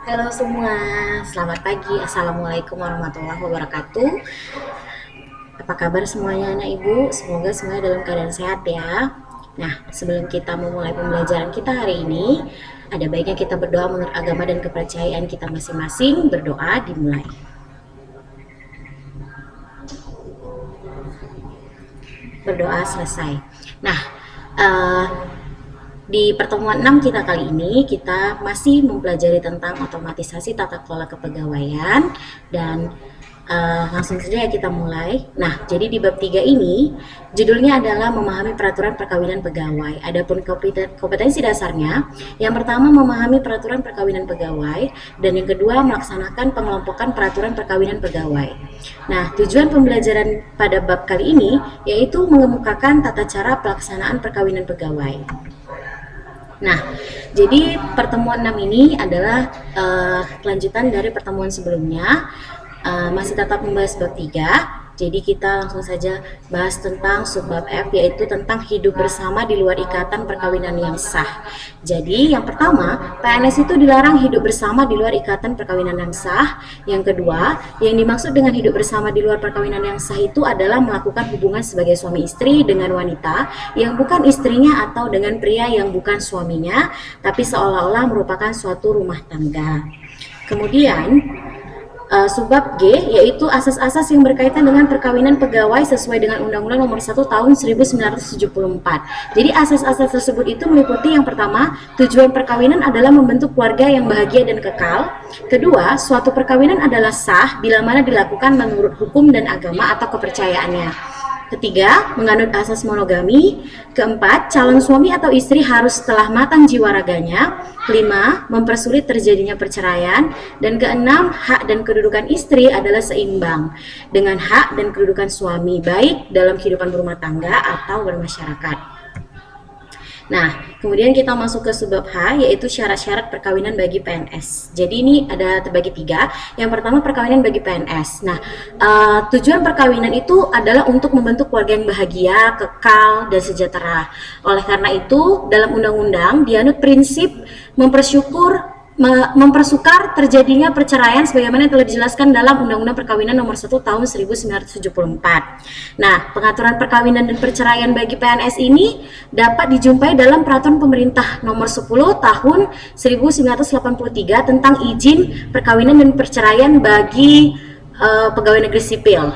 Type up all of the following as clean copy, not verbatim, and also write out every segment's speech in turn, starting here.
Halo semua, selamat pagi. Assalamualaikum warahmatullahi wabarakatuh. Apa kabar semuanya anak ibu? Semoga semuanya dalam keadaan sehat ya. Nah, sebelum kita memulai pembelajaran kita hari ini, ada baiknya kita berdoa menurut agama dan kepercayaan kita masing-masing. Berdoa dimulai. Berdoa selesai. Nah, eh, di pertemuan 6 kita kali ini, kita masih mempelajari tentang otomatisasi tata kelola kepegawaian dan langsung saja ya kita mulai. Nah, jadi di bab 3 ini, judulnya adalah memahami peraturan perkawinan pegawai. Adapun kompetensi dasarnya, yang pertama memahami peraturan perkawinan pegawai, dan yang kedua melaksanakan pengelompokan peraturan perkawinan pegawai. Nah, tujuan pembelajaran pada bab kali ini, yaitu mengemukakan tata cara pelaksanaan perkawinan pegawai. Nah, jadi pertemuan 6 ini adalah kelanjutan dari pertemuan sebelumnya, masih tetap membahas bab 3. Jadi kita langsung saja bahas tentang subbab F, yaitu tentang hidup bersama di luar ikatan perkawinan yang sah. Jadi yang pertama, PNS itu dilarang hidup bersama di luar ikatan perkawinan yang sah. Yang kedua, yang dimaksud dengan hidup bersama di luar perkawinan yang sah itu adalah melakukan hubungan sebagai suami istri dengan wanita yang bukan istrinya atau dengan pria yang bukan suaminya, tapi seolah-olah merupakan suatu rumah tangga. Kemudian subbab G, yaitu asas-asas yang berkaitan dengan perkawinan pegawai sesuai dengan Undang-Undang Nomor 1 Tahun 1974. Jadi asas-asas tersebut itu meliputi yang pertama, tujuan perkawinan adalah membentuk keluarga yang bahagia dan kekal. Kedua, suatu perkawinan adalah sah bila mana dilakukan menurut hukum dan agama atau kepercayaannya. Ketiga, menganut asas monogami. Keempat, calon suami atau istri harus telah matang jiwa raganya. Kelima, mempersulit terjadinya perceraian. Dan keenam, hak dan kedudukan istri adalah seimbang dengan hak dan kedudukan suami, baik dalam kehidupan berumah tangga atau bermasyarakat. Nah, kemudian kita masuk ke subbab H, yaitu syarat-syarat perkawinan bagi PNS. Jadi ini ada terbagi 3. Yang pertama, perkawinan bagi PNS. Nah, tujuan perkawinan itu adalah untuk membentuk keluarga yang bahagia, kekal, dan sejahtera. Oleh karena itu, dalam undang-undang dianut prinsip mempersukar terjadinya perceraian sebagaimana yang telah dijelaskan dalam Undang-Undang Perkawinan Nomor 1 Tahun 1974. Nah, pengaturan perkawinan dan perceraian bagi PNS ini dapat dijumpai dalam Peraturan Pemerintah Nomor 10 Tahun 1983 tentang izin perkawinan dan perceraian bagi pegawai negeri sipil.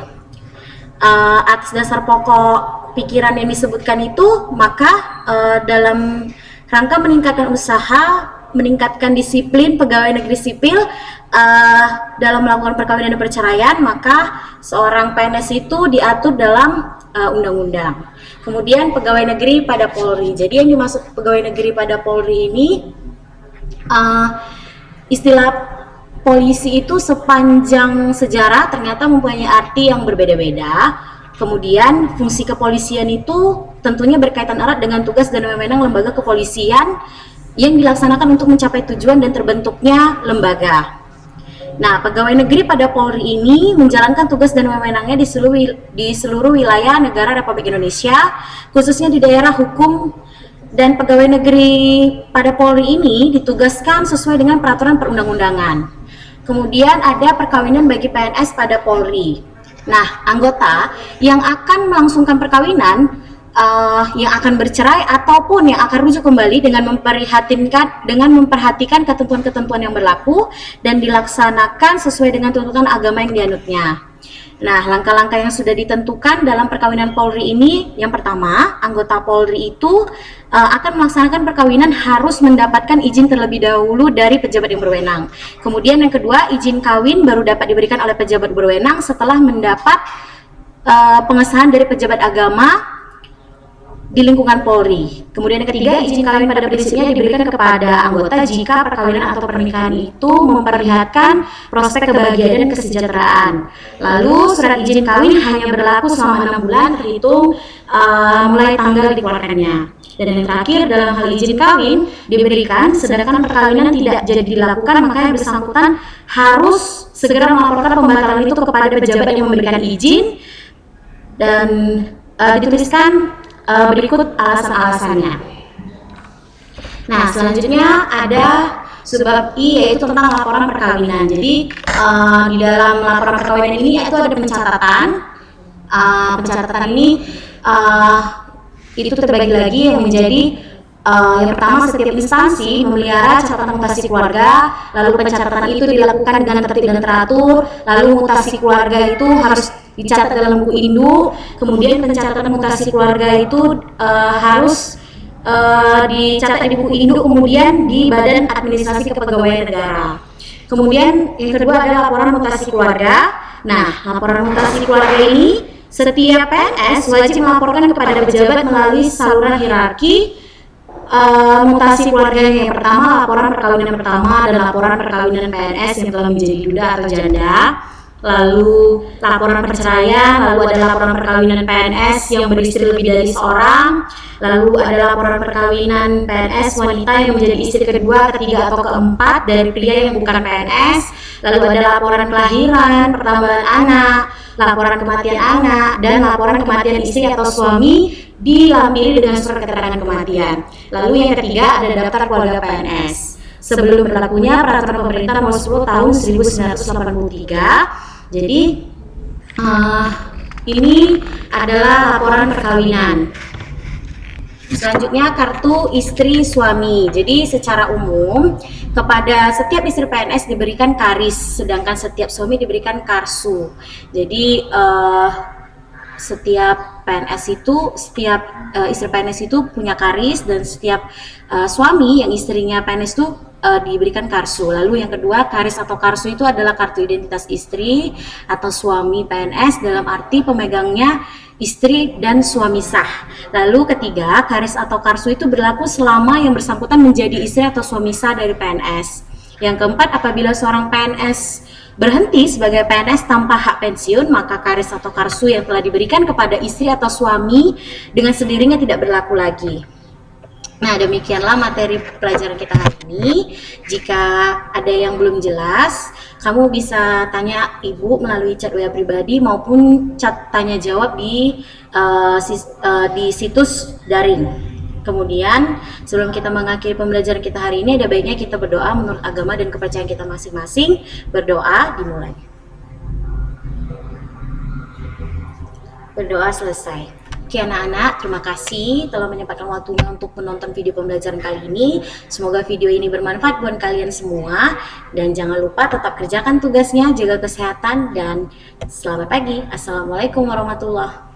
Atas dasar pokok pikiran yang disebutkan itu, maka dalam rangka meningkatkan disiplin pegawai negeri sipil dalam melakukan perkawinan dan perceraian, maka seorang PNS itu diatur dalam undang-undang. Kemudian pegawai negeri pada Polri. Jadi yang dimaksud pegawai negeri pada Polri ini, istilah polisi itu sepanjang sejarah ternyata mempunyai arti yang berbeda-beda. Kemudian fungsi kepolisian itu tentunya berkaitan erat dengan tugas dan wewenang lembaga kepolisian yang dilaksanakan untuk mencapai tujuan dan terbentuknya lembaga. Nah, pegawai negeri pada Polri ini menjalankan tugas dan wewenangnya di seluruh wilayah negara Republik Indonesia, khususnya di daerah hukum, dan pegawai negeri pada Polri ini ditugaskan sesuai dengan peraturan perundang-undangan. Kemudian ada perkawinan bagi PNS pada Polri. Nah, anggota yang akan melangsungkan perkawinan, yang akan bercerai ataupun yang akan rujuk kembali dengan memperhatikan ketentuan-ketentuan yang berlaku dan dilaksanakan sesuai dengan tuntutan agama yang dianutnya. Nah, langkah-langkah yang sudah ditentukan dalam perkawinan Polri ini, yang pertama, anggota Polri itu akan melaksanakan perkawinan harus mendapatkan izin terlebih dahulu dari pejabat yang berwenang. Kemudian yang kedua, izin kawin baru dapat diberikan oleh pejabat berwenang setelah mendapat pengesahan dari pejabat agama di lingkungan Polri. Kemudian yang ketiga, izin kawin pada prinsipnya diberikan kepada anggota jika perkawinan atau pernikahan itu memperlihatkan prospek kebahagiaan dan kesejahteraan. Lalu surat izin kawin hanya berlaku selama 6 bulan terhitung mulai tanggal dikeluarkannya. Dan yang terakhir, dalam hal izin kawin diberikan sedangkan perkawinan tidak jadi dilakukan, maka yang bersangkutan harus segera melaporkan pembatalan itu kepada pejabat yang memberikan izin dan dituliskan berikut alasan-alasannya. Nah, selanjutnya ada Subbab I yaitu tentang laporan perkawinan. Jadi di dalam laporan perkawinan ini itu ada pencatatan. Pencatatan ini itu terbagi lagi yang menjadi yang pertama, setiap instansi memelihara catatan mutasi keluarga, lalu pencatatan itu dilakukan dengan tertib dan teratur, lalu mutasi keluarga itu harus dicatat dalam buku induk, kemudian pencatatan mutasi keluarga itu harus dicatat di buku induk, kemudian di Badan Administrasi Kepegawaian Negara. Kemudian yang kedua adalah laporan mutasi keluarga. Nah, laporan mutasi keluarga ini setiap PNS wajib melaporkan kepada pejabat melalui saluran hierarki. Mutasi keluarganya yang pertama, laporan perkawinan pertama dan laporan perkawinan PNS yang telah menjadi duda atau janda, lalu laporan perceraian, lalu ada laporan perkawinan PNS yang beristri lebih dari seorang, lalu ada laporan perkawinan PNS wanita yang menjadi istri kedua, ketiga atau keempat dari pria yang bukan PNS, lalu ada laporan kelahiran, pertambahan anak, laporan kematian anak, dan laporan kematian istri atau suami dilampiri dengan surat keterangan kematian. Lalu yang ketiga ada daftar keluarga PNS. Sebelum berlakunya peraturan pemerintah nomor 10 tahun 1983. Jadi ini adalah laporan perkawinan. Selanjutnya kartu istri suami. Jadi secara umum kepada setiap istri PNS diberikan karis, sedangkan setiap suami diberikan karsu. Jadi setiap PNS itu, setiap istri PNS itu punya karis, dan setiap suami yang istrinya PNS itu diberikan karsu. Lalu yang kedua, karis atau karsu itu adalah kartu identitas istri atau suami PNS dalam arti pemegangnya istri dan suami sah. Lalu ketiga, karis atau karsu itu berlaku selama yang bersangkutan menjadi istri atau suami sah dari PNS. Yang keempat, apabila seorang PNS berhenti sebagai PNS tanpa hak pensiun, maka karis atau karsu yang telah diberikan kepada istri atau suami dengan sendirinya tidak berlaku lagi. Nah, demikianlah materi pelajaran kita hari ini. Jika ada yang belum jelas, kamu bisa tanya Ibu melalui chat WA pribadi maupun chat tanya jawab di situs daring. Kemudian sebelum kita mengakhiri pembelajaran kita hari ini, ada baiknya kita berdoa menurut agama dan kepercayaan kita masing-masing. Berdoa dimulai. Berdoa selesai. Oke anak-anak, terima kasih telah menyempatkan waktunya untuk menonton video pembelajaran kali ini. Semoga video ini bermanfaat buat kalian semua. Dan jangan lupa tetap kerjakan tugasnya, jaga kesehatan, dan selamat pagi. Assalamualaikum warahmatullahi wabarakatuh.